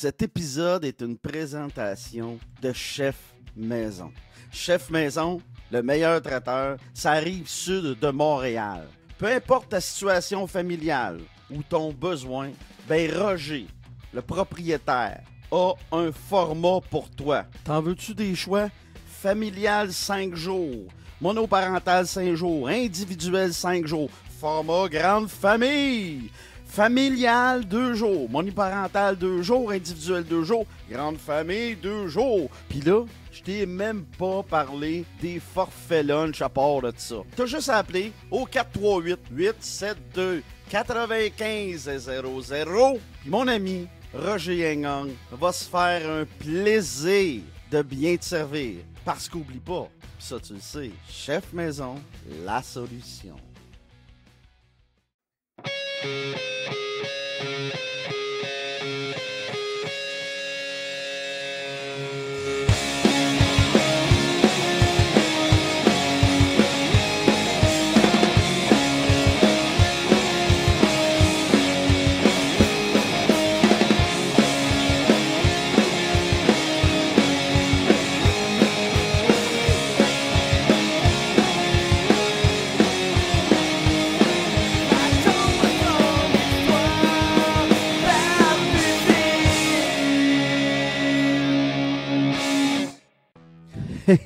Cet épisode est une présentation de Chef Maison. Chef Maison, le meilleur traiteur, ça arrive sud de Montréal. Peu importe ta situation familiale ou ton besoin, ben Roger, le propriétaire, a un format pour toi. T'en veux-tu des choix? Familial 5 jours, monoparental 5 jours, individuel 5 jours, format grande famille. Familial, 2 jours. Monoparental, 2 jours. Individuel, 2 jours. Grande famille, 2 jours. Puis là, je t'ai même pas parlé des forfaits lunch à part de ça. T'as juste à appeler au 438-872-9500. Puis mon ami Roger Yengang va se faire un plaisir de bien te servir. Parce qu'oublie pas, pis ça tu le sais, Chef Maison, la solution.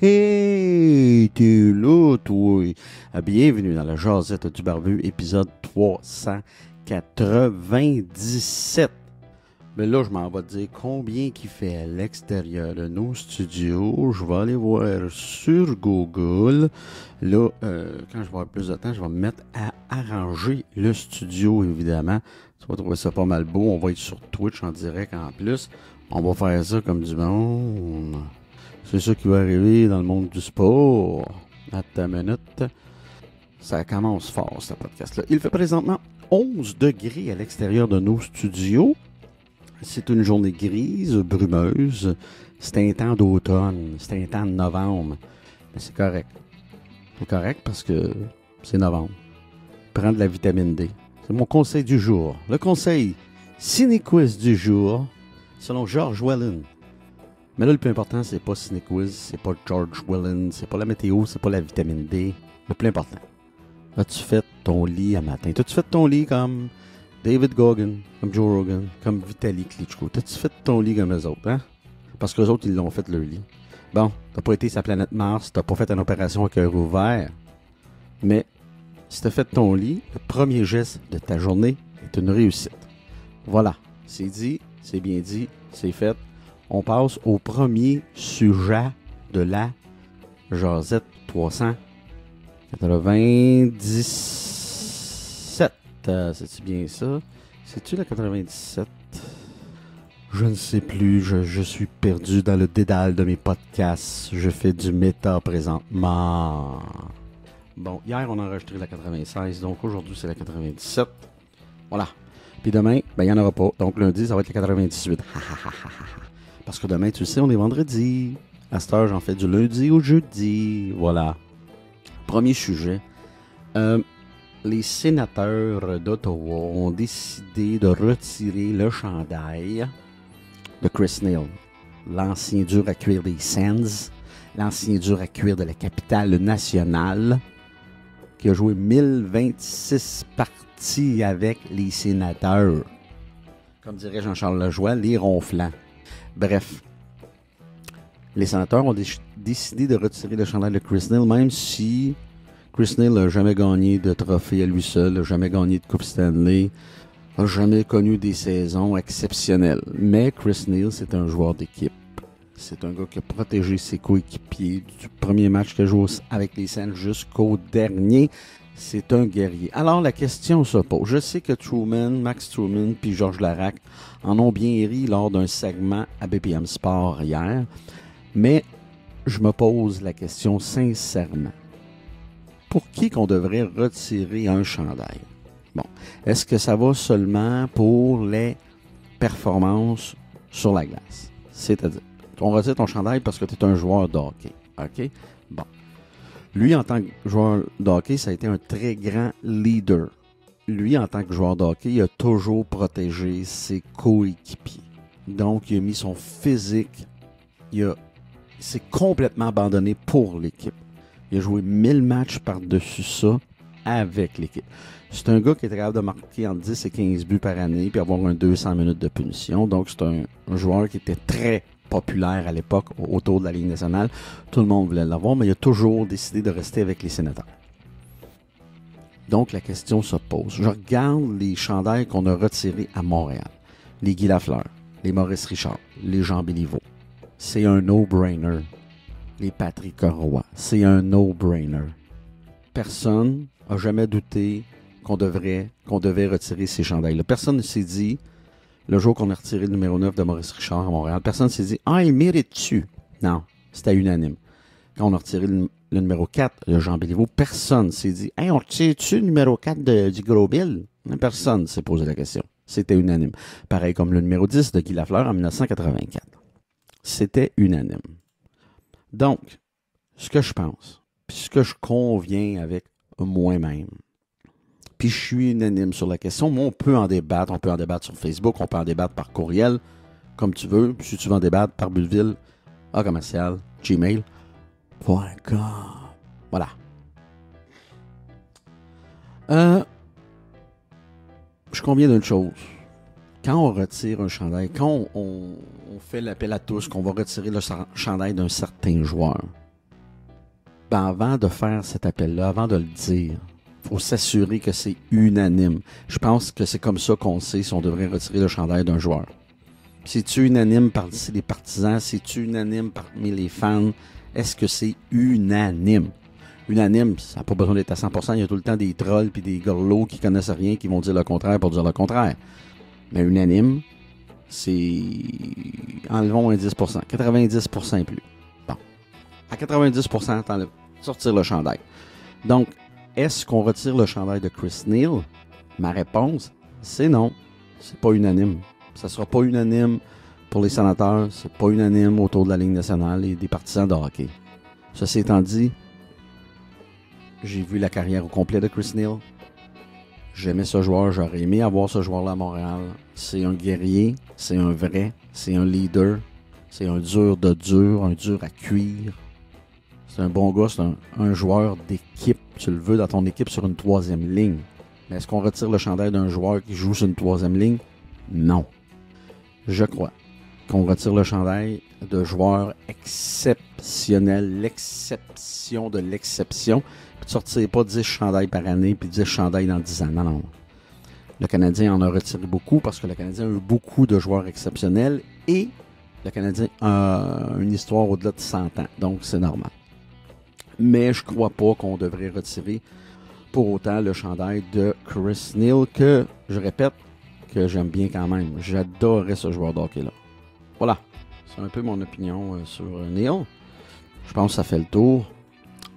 Hey, t'es là, toi. Bienvenue dans la Jazette du Barbu, épisode 397. Mais là, je m'en vais te dire combien qu'il fait à l'extérieur de nos studios. Je vais aller voir sur Google. Là, quand je vais avoir plus de temps, je vais me mettre à arranger le studio, évidemment. Tu vas trouver ça pas mal beau. On va être sur Twitch en direct en plus. On va faire ça comme du monde. C'est ça qui va arriver dans le monde du sport. Attends une minute. Ça commence fort, ce podcast-là. Il fait présentement 11 degrés à l'extérieur de nos studios. C'est une journée grise, brumeuse. C'est un temps d'automne. C'est un temps de novembre. Mais c'est correct. C'est correct parce que c'est novembre. Prends de la vitamine D. C'est mon conseil du jour. Le conseil Ciné-Quiz du jour, selon George Wellen. Mais là, le plus important, c'est pas Ciné-Quiz, c'est pas George Wellen, c'est pas la météo, c'est pas la vitamine D. Le plus important. As-tu fait ton lit à matin? T'as-tu fait ton lit comme David Goggin, comme Joe Rogan, comme Vitaly Klitschko? T'as-tu fait ton lit comme eux autres, hein? Parce que les autres, ils l'ont fait leur lit. Bon, t'as pas été sur la planète Mars, t'as pas fait une opération à cœur ouvert. Mais si t'as fait ton lit, le premier geste de ta journée est une réussite. Voilà, c'est dit, c'est bien dit, c'est fait. On passe au premier sujet de la Jazette 397. C'est-tu bien ça? C'est-tu la 97? Je ne sais plus. Je suis perdu dans le dédale de mes podcasts. Je fais du méta présentement. Bon, hier, on a enregistré la 96, donc aujourd'hui, c'est la 97. Voilà. Puis demain, ben, il n'y en aura pas. Donc lundi, ça va être la 98. Parce que demain, tu le sais, on est vendredi. À cette heure, j'en fais du lundi au jeudi. Voilà. Premier sujet. Les sénateurs d'Ottawa ont décidé de retirer le chandail de Chris Neil, l'ancien dur à cuire des Sens, l'ancien dur à cuire de la capitale nationale, qui a joué 1026 parties avec les sénateurs. Comme dirait Jean-Charles Lajoie, les ronflants. Bref, les sénateurs ont décidé de retirer le chandail de Chris Neil, même si Chris Neil n'a jamais gagné de trophée à lui seul, n'a jamais gagné de Coupe Stanley, n'a jamais connu des saisons exceptionnelles. Mais Chris Neil, c'est un joueur d'équipe. C'est un gars qui a protégé ses coéquipiers du premier match qu'il a joué avec les Sens jusqu'au dernier. C'est un guerrier. Alors, la question se pose. Je sais que Truman, Max Truman puis Georges Larac en ont bien ri lors d'un segment à BPM Sport hier. Mais je me pose la question sincèrement. Pour qui qu'on devrait retirer un chandail? Bon, est-ce que ça va seulement pour les performances sur la glace? C'est-à-dire, on retire ton chandail parce que tu es un joueur de hockey. OK? Bon. Lui, en tant que joueur de hockey, ça a été un très grand leader. Lui, en tant que joueur de hockey, il a toujours protégé ses coéquipiers. Donc, il a mis son physique. Il s'est complètement abandonné pour l'équipe. Il a joué 1000 matchs par-dessus ça avec l'équipe. C'est un gars qui est capable de marquer entre 10 et 15 buts par année puis avoir un 200 minutes de punition. Donc, c'est un joueur qui était très populaire à l'époque autour de la Ligue nationale. Tout le monde voulait l'avoir, mais il a toujours décidé de rester avec les Sénateurs. Donc, la question se pose. Je regarde les chandails qu'on a retirés à Montréal. Les Guy Lafleur, les Maurice Richard, les Jean Béliveau. C'est un no-brainer. Les Patrick Roy, c'est un no-brainer. Personne n'a jamais douté qu'on devait retirer ces chandails-là. Personne ne s'est dit, le jour qu'on a retiré le numéro 9 de Maurice Richard à Montréal, personne ne s'est dit « Ah, il mérite-tu? » Non, c'était unanime. Quand on a retiré le numéro 4 de Jean Béliveau, personne ne s'est dit « Hey, on retire-tu le numéro 4 du Gros Bill? » Personne ne s'est posé la question. C'était unanime. Pareil comme le numéro 10 de Guy Lafleur en 1984. C'était unanime. Donc, ce que je pense, puis ce que je conviens avec moi-même, puis je suis unanime sur la question, moi on peut en débattre sur Facebook, on peut en débattre par courriel, comme tu veux, si tu veux en débattre par Bulleville, commercial, gmail.com. Voilà. Je conviens d'une chose. Quand on retire un chandail, quand on fait l'appel à tous qu'on va retirer le chandail d'un certain joueur, ben avant de faire cet appel-là, avant de le dire, il faut s'assurer que c'est unanime. Je pense que c'est comme ça qu'on sait si on devrait retirer le chandail d'un joueur. C'est-tu unanime parmi les partisans? C'est-tu unanime parmi les fans? Est-ce que c'est unanime? Unanime, ça n'a pas besoin d'être à 100%. Il y a tout le temps des trolls puis des gorlots qui connaissent rien, qui vont dire le contraire pour dire le contraire. Mais unanime, c'est... enlevons un 10%. 90% et plus. Bon. À 90%, t'enlèves. Sortir le chandail. Donc, est-ce qu'on retire le chandail de Chris Neil? Ma réponse, c'est non. C'est pas unanime. Ça sera pas unanime pour les sénateurs. C'est pas unanime autour de la Ligue nationale et des partisans de hockey. Ceci étant dit, j'ai vu la carrière au complet de Chris Neil. J'aimais ce joueur, j'aurais aimé avoir ce joueur-là à Montréal. C'est un guerrier, c'est un vrai, c'est un leader, c'est un dur de dur, un dur à cuire. C'est un bon gars, c'est un joueur d'équipe. Tu le veux dans ton équipe sur une troisième ligne. Mais est-ce qu'on retire le chandail d'un joueur qui joue sur une troisième ligne? Non. Je crois qu'on retire le chandail de joueurs exceptionnels, l'exception de l'exception. Puis tu ne sortirais pas 10 chandails par année puis 10 chandails dans 10 ans. Non, non. Le Canadien en a retiré beaucoup parce que le Canadien a eu beaucoup de joueurs exceptionnels et le Canadien a une histoire au-delà de 100 ans. Donc, c'est normal. Mais je ne crois pas qu'on devrait retirer pour autant le chandail de Chris Neil que, je répète, que j'aime bien quand même. J'adorais ce joueur de hockey-là. Voilà. C'est un peu mon opinion sur Neil. Je pense que ça fait le tour.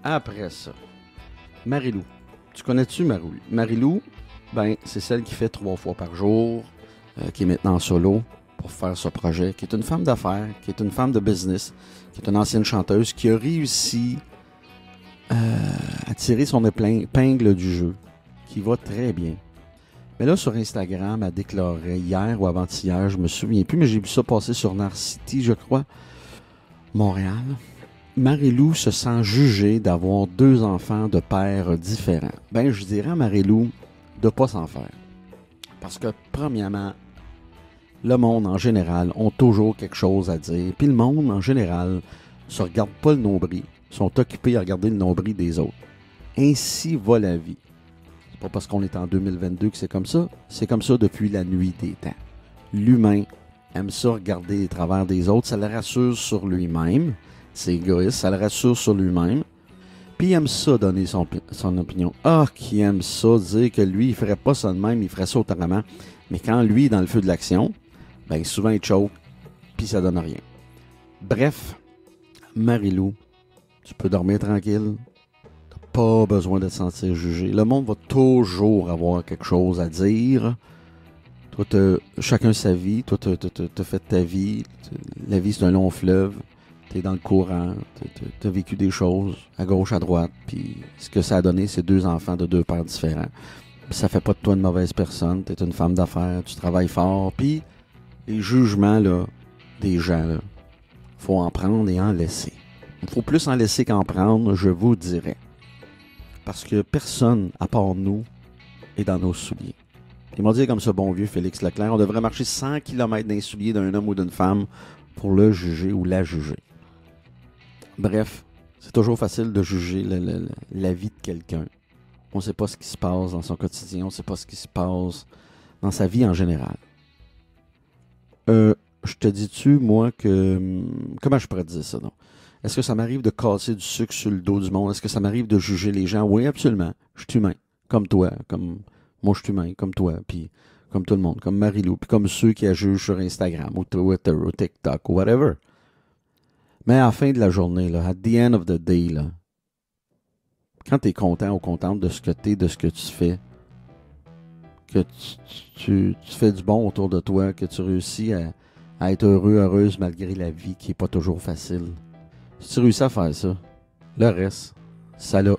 Après ça, Marie-Lou. Tu connais-tu Marie-Lou? Marie-Lou, ben, c'est celle qui fait 3 fois par jour, qui est maintenant en solo pour faire ce projet, qui est une femme d'affaires, qui est une femme de business, qui est une ancienne chanteuse, qui a réussi à tirer son épingle du jeu, qui va très bien. Mais là, sur Instagram, elle déclarait hier ou avant-hier, je me souviens plus, mais j'ai vu ça passer sur Narcity, je crois, Montréal. Marie-Lou se sent jugée d'avoir 2 enfants de pères différents. Ben, je dirais à Marie-Lou de ne pas s'en faire. Parce que, premièrement, le monde en général ont toujours quelque chose à dire. Puis le monde en général se regarde pas le nombril, sont occupés à regarder le nombril des autres. Ainsi va la vie. C'est pas parce qu'on est en 2022 que c'est comme ça. C'est comme ça depuis la nuit des temps. L'humain aime ça regarder les travers des autres. Ça le rassure sur lui-même. C'est égoïste. Ça le rassure sur lui-même. Puis il aime ça donner son opinion. Qui aime ça dire que lui, il ferait pas ça de même, il ferait ça autrement. Mais quand lui est dans le feu de l'action, ben souvent il choke, puis ça donne rien. Bref, Marie-Lou, tu peux dormir tranquille. T'as pas besoin de te sentir jugé. Le monde va toujours avoir quelque chose à dire. Toi, chacun sa vie. Toi, t'as fait ta vie. La vie, c'est un long fleuve. T'es dans le courant. T'as vécu des choses à gauche, à droite. Puis ce que ça a donné, c'est 2 enfants de 2 pères différents. Puis ça fait pas de toi une mauvaise personne. T'es une femme d'affaires. Tu travailles fort. Puis les jugements là, des gens, là, faut en prendre et en laisser. Il faut plus en laisser qu'en prendre, je vous dirais. Parce que personne, à part nous, est dans nos souliers. Ils m'ont dit comme ce bon vieux Félix Leclerc, on devrait marcher 100 km dans les souliers d'un homme ou d'une femme pour le juger ou la juger. Bref, c'est toujours facile de juger la vie de quelqu'un. On ne sait pas ce qui se passe dans son quotidien, on ne sait pas ce qui se passe dans sa vie en général. Je te dis-tu, moi, que... Comment je pourrais te dire ça, non? Est-ce que ça m'arrive de casser du sucre sur le dos du monde? Est-ce que ça m'arrive de juger les gens? Oui, absolument. Je suis humain, comme toi, comme... Moi, je suis humain, comme toi, puis comme tout le monde, comme Marie-Lou, puis comme ceux qui la jugent sur Instagram, ou Twitter, ou TikTok, ou whatever. Mais à la fin de la journée, là, at the end of the day, là, quand tu es content ou contente de ce que tu es, de ce que tu fais, que tu fais du bon autour de toi, que tu réussis à être heureux, heureuse malgré la vie qui n'est pas toujours facile. Si tu réussis à faire ça, le reste, ça n'a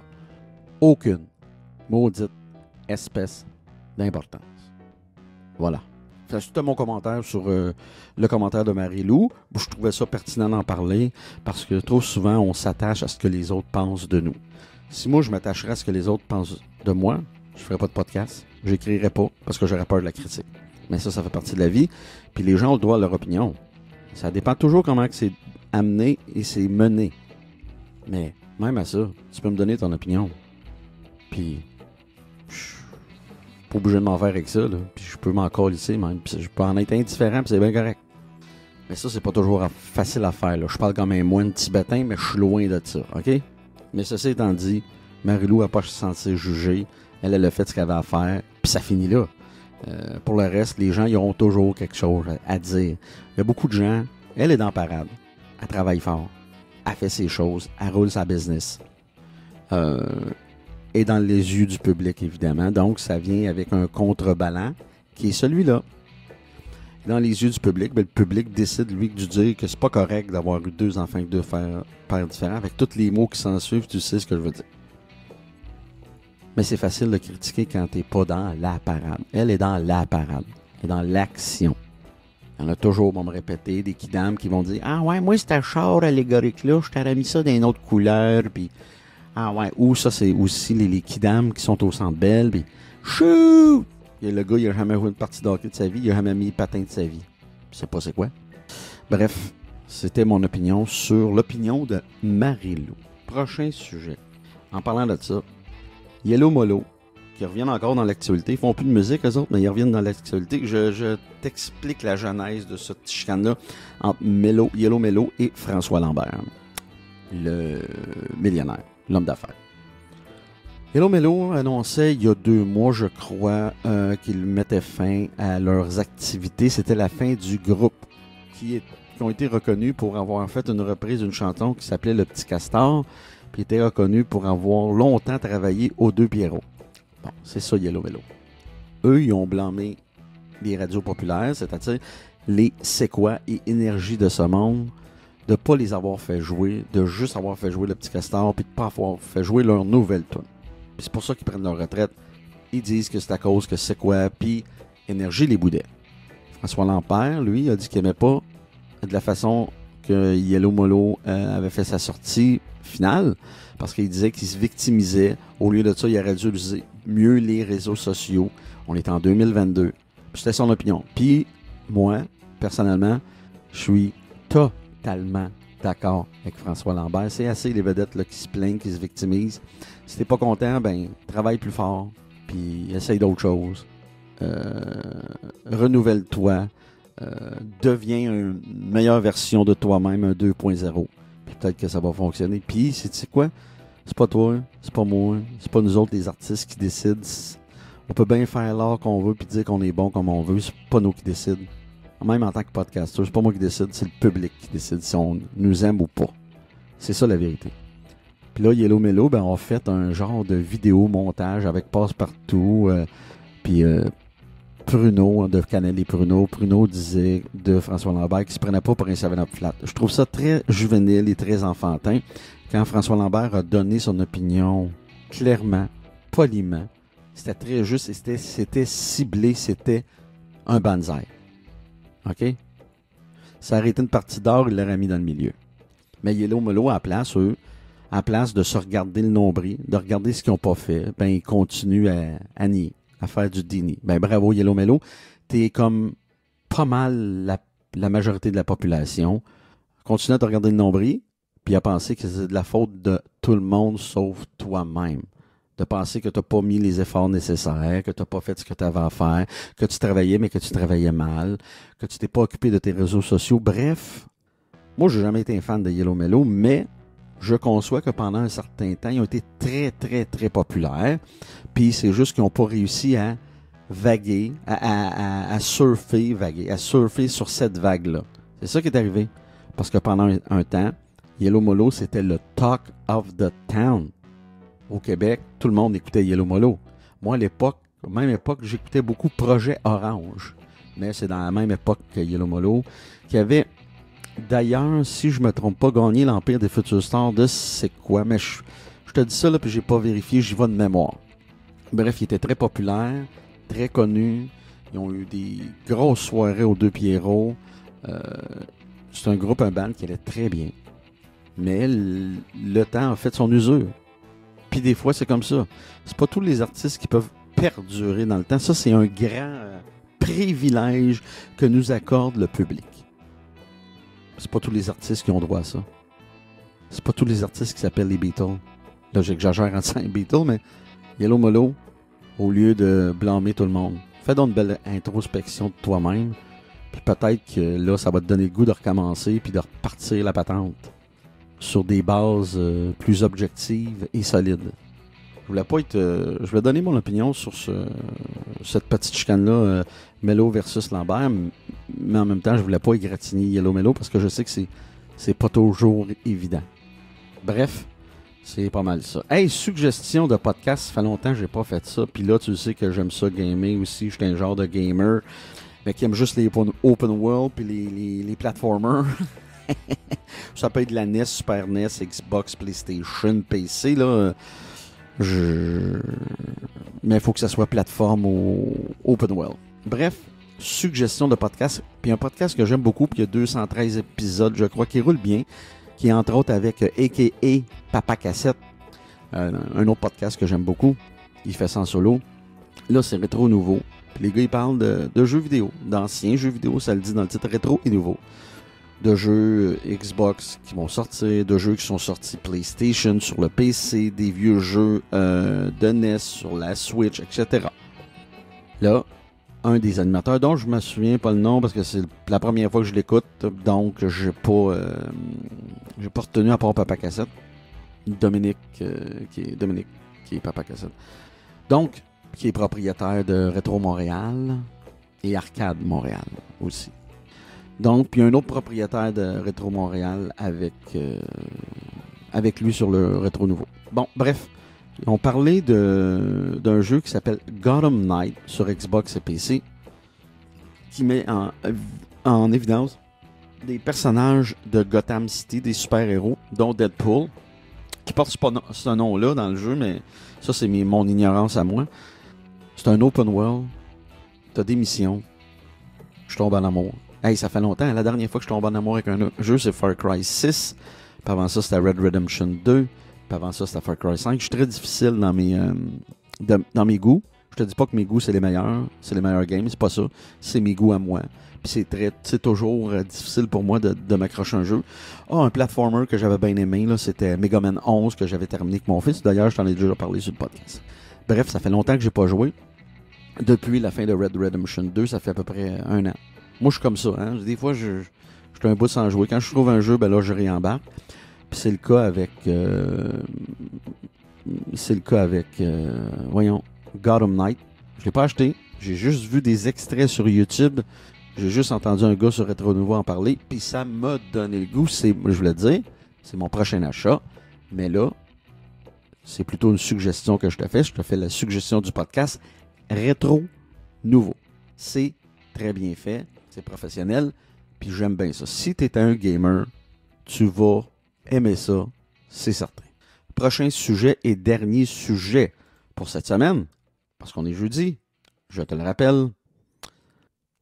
aucune maudite espèce d'importance. Voilà. C'était mon commentaire sur le commentaire de Marie-Lou. Je trouvais ça pertinent d'en parler parce que trop souvent, on s'attache à ce que les autres pensent de nous. Si moi, je m'attacherais à ce que les autres pensent de moi, je ne ferais pas de podcast. Je n'écrirais pas parce que j'aurais peur de la critique. Mais ça fait partie de la vie. Puis les gens ont le droit à leur opinion. Ça dépend toujours comment c'est amené et c'est mené. Mais même à ça, tu peux me donner ton opinion. Puis pas obligé de m'en faire avec ça, là. Puis je peux m'en colisser même. Puis je peux en être indifférent, puis c'est bien correct. Mais ça, c'est pas toujours facile à faire, là. Je parle comme un moine tibétain, mais je suis loin de ça, OK? Mais ceci étant dit, Marie-Lou n'a pas se sentir jugée. Elle a fait ce qu'elle avait à faire, puis ça finit là. Pour le reste, les gens, ils auront toujours quelque chose à dire. Il y a beaucoup de gens, elle est dans la parade. Elle travaille fort. Elle fait ses choses. Elle roule sa business. Et dans les yeux du public, évidemment. Donc, ça vient avec un contrebalan qui est celui-là. Dans les yeux du public, le public décide, lui, de dire que c'est pas correct d'avoir eu deux enfants avec deux pères différents. Avec tous les mots qui s'en suivent, tu sais ce que je veux dire. Mais c'est facile de critiquer quand t'es pas dans la parade. Elle est dans la parade. Elle est dans l'action. Il y en a toujours, vont me répéter, des kidams qui vont dire « Ah ouais, moi, c'était char allégorique-là, je t'aurais mis ça d'une autre couleur. » Puis ah ouais, ou ça, c'est aussi les kidams qui sont au Centre Bell. Puis shoot! Et le gars, il a jamais joué une partie de hockey de sa vie, il a jamais mis patin de sa vie. Je sais pas c'est quoi. Bref, c'était mon opinion sur l'opinion de Marie-Lou. Prochain sujet. En parlant de ça, Yellow Molo, qui reviennent encore dans l'actualité. Ils font plus de musique, eux autres, mais ils reviennent dans l'actualité. Je t'explique la genèse de ce petit chicane-là entre Yellow Melo et François Lambert, le millionnaire, l'homme d'affaires. Yellow Melo annonçait il y a 2 mois, je crois, qu'ils mettaient fin à leurs activités. C'était la fin du groupe qui ont été reconnus pour avoir fait une reprise d'une chanson qui s'appelait Le Petit Castor, puis était reconnu pour avoir longtemps travaillé aux Deux Pierrots. Bon, c'est ça Yellow Melo. Eux, ils ont blâmé les radios populaires, c'est-à-dire les C'est quoi et Énergie de ce monde, de ne pas les avoir fait jouer, de juste avoir fait jouer Le Petit Castor, puis de ne pas avoir fait jouer leur nouvelle tune. Puis c'est pour ça qu'ils prennent leur retraite. Ils disent que c'est à cause que C'est quoi, puis Énergie les boudait. François Lambert, lui, a dit qu'il n'aimait pas de la façon que Yellow Molo avait fait sa sortie finale, parce qu'il disait qu'il se victimisait. Au lieu de ça, il aurait dû utiliser mieux les réseaux sociaux. On est en 2022. Puis c'était son opinion. Puis moi, personnellement, je suis totalement d'accord avec François Lambert. C'est assez les vedettes là, qui se plaignent, qui se victimisent. Si t'es pas content, ben travaille plus fort, puis essaye d'autres choses. Renouvelle-toi. Deviens une meilleure version de toi-même, un 2.0. Puis peut-être que ça va fonctionner. Puis, tu sais quoi? C'est pas toi, c'est pas moi, c'est pas nous autres les artistes qui décident. On peut bien faire l'art qu'on veut puis dire qu'on est bon comme on veut. C'est pas nous qui décident. Même en tant que podcasteur, c'est pas moi qui décide, c'est le public qui décide si on nous aime ou pas. C'est ça la vérité. Puis là, Yellow Melo, ben, on a fait un genre de vidéo montage avec Passe-Partout. Puis Pruneau, de Canel et Pruneau. Pruneau disait de François Lambert qu'il se prenait pas pour un 7-up flat. Je trouve ça très juvénile et très enfantin quand François Lambert a donné son opinion clairement, poliment. C'était très juste et c'était ciblé, c'était un banzai. OK? Ça aurait été une partie d'or, il l'aurait mis dans le milieu. Mais Yellow Molo, à la place, eux, à la place de se regarder le nombril, de regarder ce qu'ils n'ont pas fait, ben ils continuent à nier, à faire du déni. Ben bravo Yellow Melo, t'es comme pas mal la majorité de la population. Continue à te regarder le nombril, puis à penser que c'est de la faute de tout le monde sauf toi-même. De penser que tu n'as pas mis les efforts nécessaires, que tu n'as pas fait ce que tu avais à faire, que tu travaillais, mais que tu travaillais mal, que tu t'es pas occupé de tes réseaux sociaux. Bref, moi, j'ai jamais été un fan de Yellow Melo, mais je conçois que pendant un certain temps, ils ont été très, très, très populaires. Puis c'est juste qu'ils n'ont pas réussi à vaguer, à surfer sur cette vague-là. C'est ça qui est arrivé. Parce que pendant un temps, Yellow Molo, c'était le talk of the town. Au Québec, tout le monde écoutait Yellow Molo. Moi, à l'époque, même époque, j'écoutais beaucoup Projet Orange. Mais c'est dans la même époque que Yellow Molo, qui avait d'ailleurs, si je me trompe pas, gagné l'Empire des Futures Stars de c'est quoi, mais je te dis ça là, puis j'ai pas vérifié, j'y vais de mémoire. Bref, il était très populaire, très connu. Ils ont eu des grosses soirées aux Deux Pierrots. C'est un groupe, un band qui allait très bien. Mais le temps a fait son usure. Puis des fois, c'est comme ça. C'est pas tous les artistes qui peuvent perdurer dans le temps. Ça, c'est un grand privilège que nous accorde le public. C'est pas tous les artistes qui ont droit à ça. C'est pas tous les artistes qui s'appellent les Beatles. Là, j'exagère en disant les Beatles, mais Yellow Molo, au lieu de blâmer tout le monde, fais donc une belle introspection de toi-même, puis peut-être que là, ça va te donner le goût de recommencer puis de repartir la patente sur des bases plus objectives et solides. Je voulais donner mon opinion sur cette petite chicane-là, Melo versus Lambert, mais en même temps, je voulais pas égratigner Yellow Melo parce que je sais que c'est pas toujours évident. Bref, c'est pas mal ça. Hey, suggestion de podcast, ça fait longtemps que j'ai pas fait ça, puis là, tu sais que j'aime ça gamer aussi, je suis un genre de gamer, mais qui aime juste les open world puis les platformers. Ça peut être de la NES, Super NES, Xbox, PlayStation, PC, là. Mais il faut que ça soit plateforme ou open world. Bref, suggestion de podcast. Puis un podcast que j'aime beaucoup, puis il y a 213 épisodes, je crois, qui roule bien, qui est entre autres avec a.k.a. Papa Cassette, un autre podcast que j'aime beaucoup. Il fait ça en solo. Là, c'est rétro nouveau. Puis les gars, ils parlent de jeux vidéo, d'anciens jeux vidéo, ça le dit dans le titre, rétro et nouveau. De jeux Xbox qui vont sortir, de jeux qui sont sortis PlayStation sur le PC, des vieux jeux de NES sur la Switch, etc. Là, un des animateurs dont je me souviens pas le nom parce que c'est la première fois que je l'écoute, donc j'ai pas retenu à part Papa Cassette. Dominique qui est Papa Cassette. Donc, qui est propriétaire de Rétro Montréal et Arcade Montréal aussi. Donc, puis il y a un autre propriétaire de Rétro Montréal avec lui sur le Rétro Nouveau. Bon, bref, on parlait d'un jeu qui s'appelle Gotham Knight sur Xbox et PC, qui met en évidence des personnages de Gotham City, des super-héros, dont Deadpool, qui porte ce nom-là dans le jeu, mais ça, c'est mon ignorance à moi. C'est un open world, t'as des missions, je tombe en amour. Hey, ça fait longtemps. La dernière fois que je tombe en amour avec un jeu, c'est Far Cry 6. Puis avant ça, c'était Red Redemption 2. Puis avant ça, c'était Far Cry 5. Je suis très difficile dans mes goûts. Je te dis pas que mes goûts, c'est les meilleurs games. C'est pas ça. C'est mes goûts à moi. Puis c'est toujours difficile pour moi de m'accrocher un jeu. Un platformer que j'avais bien aimé, là, c'était Mega Man 11 que j'avais terminé avec mon fils. D'ailleurs, je t'en ai déjà parlé sur le podcast. Bref, ça fait longtemps que j'ai pas joué. Depuis la fin de Red Redemption 2, ça fait à peu près 1 an. Moi, je suis comme ça. Hein? Des fois, je suis un bout sans jouer. Quand je trouve un jeu, ben là, je réembarque. Puis c'est le cas avec... voyons, Gotham Knight. Je l'ai pas acheté. J'ai juste vu des extraits sur YouTube. J'ai juste entendu un gars sur Rétro Nouveau en parler. Puis ça m'a donné le goût. Je voulais te dire, c'est mon prochain achat. Mais là, c'est plutôt une suggestion que je te fais. Je te fais la suggestion du podcast Rétro Nouveau. C'est très bien fait. C'est professionnel, puis j'aime bien ça. Si tu es un gamer, tu vas aimer ça, c'est certain. Prochain sujet et dernier sujet pour cette semaine, parce qu'on est jeudi, je te le rappelle,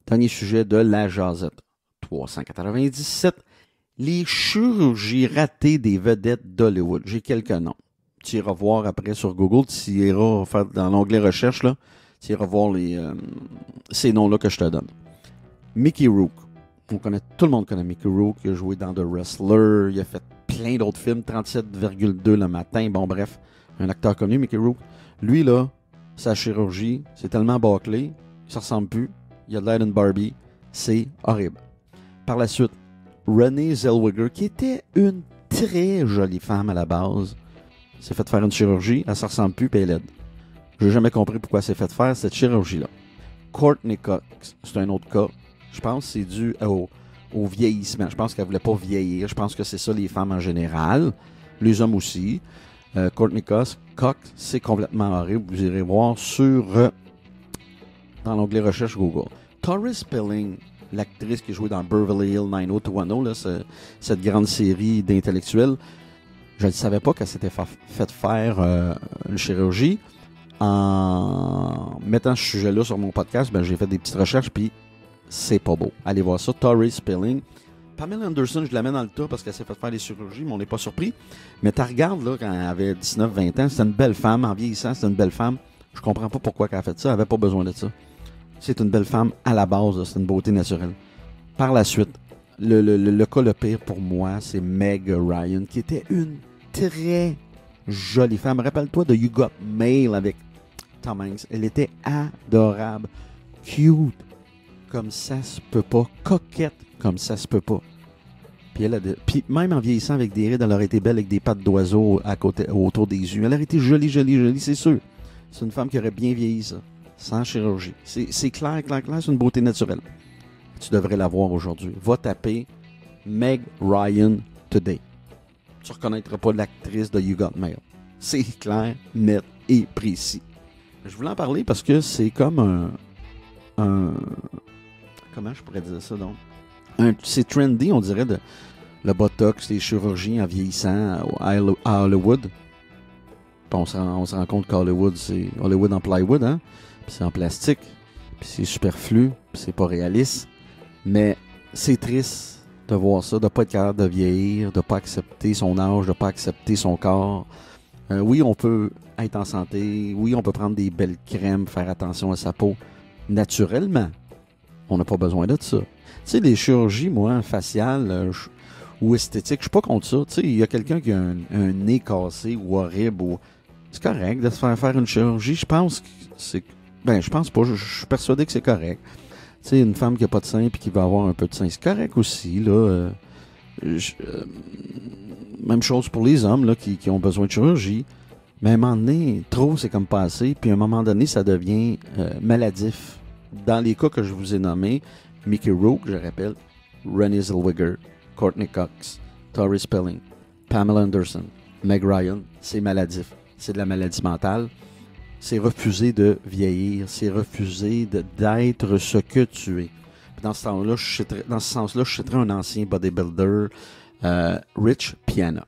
Dernier sujet de la Jazette 397. Les chirurgies ratées des vedettes d'Hollywood. J'ai quelques noms. Tu iras voir après sur Google, tu iras faire dans l'onglet recherche, là, tu iras voir ces noms-là que je te donne. Mickey Rourke. Tout le monde connaît Mickey Rourke. Il a joué dans The Wrestler. Il a fait plein d'autres films. 37,2 le matin. Bon, bref, un acteur connu, Mickey Rourke. Lui, là, sa chirurgie, c'est tellement bâclé, il ne ressemble plus. Il a de l'air d'une Barbie. C'est horrible. Par la suite, Renée Zellweger, qui était une très jolie femme à la base, s'est fait faire une chirurgie, elle ne se ressemble plus, puis elle est laide. Je n'ai jamais compris pourquoi elle s'est fait faire cette chirurgie-là. Courtney Cox, c'est un autre cas. Je pense que c'est dû au vieillissement. Je pense qu'elle ne voulait pas vieillir. Je pense que c'est ça les femmes en général. Les hommes aussi. Courtney Cox, c'est complètement horrible. Vous irez voir dans l'onglet recherche Google. Tori Spelling, l'actrice qui jouait dans Beverly Hills 90210, là, cette grande série d'intellectuels, je ne savais pas qu'elle s'était fait faire une chirurgie. En mettant ce sujet-là sur mon podcast, j'ai fait des petites recherches, puis c'est pas beau. Allez voir ça, Tori Spelling. Pamela Anderson, je la mets dans le tas parce qu'elle s'est fait faire des chirurgies, mais on n'est pas surpris. Mais tu regardes, là, quand elle avait 19-20 ans, c'était une belle femme. En vieillissant, c'était une belle femme. Je comprends pas pourquoi elle a fait ça. Elle n'avait pas besoin de ça. C'est une belle femme à la base, c'est une beauté naturelle. Par la suite, le cas le pire pour moi, c'est Meg Ryan, qui était une très jolie femme. Rappelle-toi de You Got Mail avec Tom Hanks. Elle était adorable, cute, comme ça se peut pas, coquette, comme ça se peut pas. Puis même en vieillissant avec des rides, elle aurait été belle avec des pattes d'oiseau autour des yeux. Elle aurait été jolie, c'est sûr. C'est une femme qui aurait bien vieilli, ça, sans chirurgie. C'est clair, c'est une beauté naturelle. Tu devrais la voir aujourd'hui. Va taper Meg Ryan Today. Tu ne reconnaîtras pas l'actrice de You Got Mail. C'est clair, net et précis. Je voulais en parler parce que c'est comme un comment je pourrais dire ça, donc? C'est trendy, on dirait, le botox, les chirurgies en vieillissant à Hollywood. Puis on se rend compte qu'Hollywood, c'est Hollywood en plywood, hein? Puis c'est en plastique, puis c'est superflu, puis c'est pas réaliste. Mais c'est triste de voir ça, de ne pas être capable de vieillir, de ne pas accepter son âge, de ne pas accepter son corps. Oui, on peut être en santé, oui, on peut prendre des belles crèmes, faire attention à sa peau naturellement. On n'a pas besoin de ça. Tu sais, les chirurgies, moi, faciales ou esthétiques, je suis pas contre ça. Tu sais, il y a quelqu'un qui a un nez cassé ou horrible. C'est correct de se faire une chirurgie. Je pense que c'est... je pense pas. Je suis persuadé que c'est correct. Tu sais, une femme qui n'a pas de sein et qui va avoir un peu de sein, c'est correct aussi, là. Même chose pour les hommes, là, qui ont besoin de chirurgie. Mais à un moment donné, trop, c'est comme pas assez. Puis à un moment donné, ça devient maladif. Dans les cas que je vous ai nommés, Mickey Rourke, je rappelle, Renée Zellweger, Courtney Cox, Tori Spelling, Pamela Anderson, Meg Ryan, c'est maladif. C'est de la maladie mentale. C'est refuser de vieillir. C'est refuser d'être ce que tu es. Puis dans ce sens-là, je citerais un ancien bodybuilder, Rich Piana,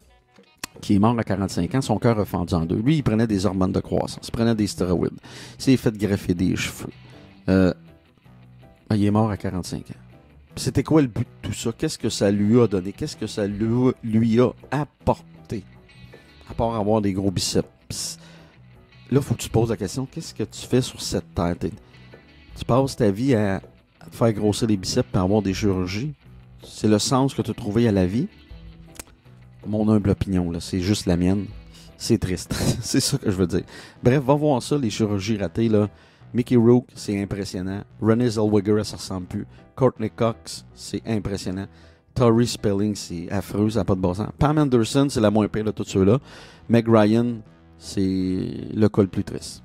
qui est mort à 45 ans, son cœur a fendu en deux. Lui, il prenait des hormones de croissance, il prenait des stéroïdes. Il s'est fait greffer des cheveux. Il est mort à 45 ans. C'était quoi le but de tout ça? Qu'est-ce que ça lui a donné? Qu'est-ce que ça lui a apporté? À part avoir des gros biceps. Là, il faut que tu te poses la question, qu'est-ce que tu fais sur cette terre? Tu passes ta vie à te faire grossir les biceps et avoir des chirurgies? C'est le sens que tu as trouvé à la vie? Mon humble opinion, là, c'est juste la mienne. C'est triste. C'est ça que je veux dire. Bref, va voir ça, les chirurgies ratées, là. Mickey Rourke, c'est impressionnant. Renée Zellweger, elle ne se ressemble plus. Courtney Cox, c'est impressionnant. Tori Spelling, c'est affreux, ça n'a pas de bon sens. Pam Anderson, c'est la moins pire de tous ceux-là. Meg Ryan, c'est le cas le plus triste.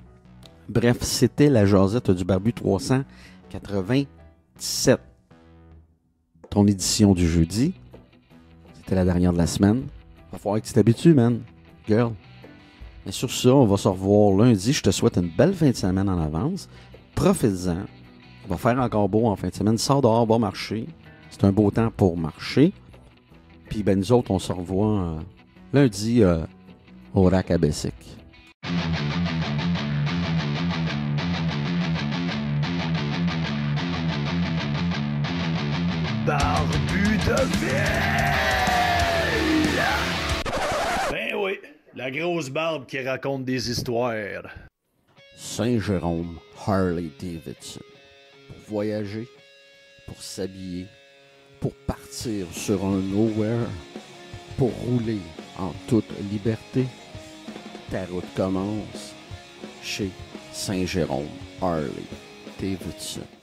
Bref, c'était la Jazette du Barbu 397. Ton édition du jeudi. C'était la dernière de la semaine. Va falloir que tu t'habitues, man. Girl. Mais sur ça, on va se revoir lundi. Je te souhaite une belle fin de semaine en avance. Profites-en. On va faire encore beau en fin de semaine. Sors dehors, va marcher. C'est un beau temps pour marcher. Puis nous autres, on se revoit lundi au Rack à Bessic. barbu de ville! Ben oui, la grosse barbe qui raconte des histoires. Saint-Jérôme Harley-Davidson. Pour voyager, pour s'habiller, pour partir sur un nowhere, pour rouler en toute liberté. Ta route commence chez Saint-Jérôme Harley-Davidson.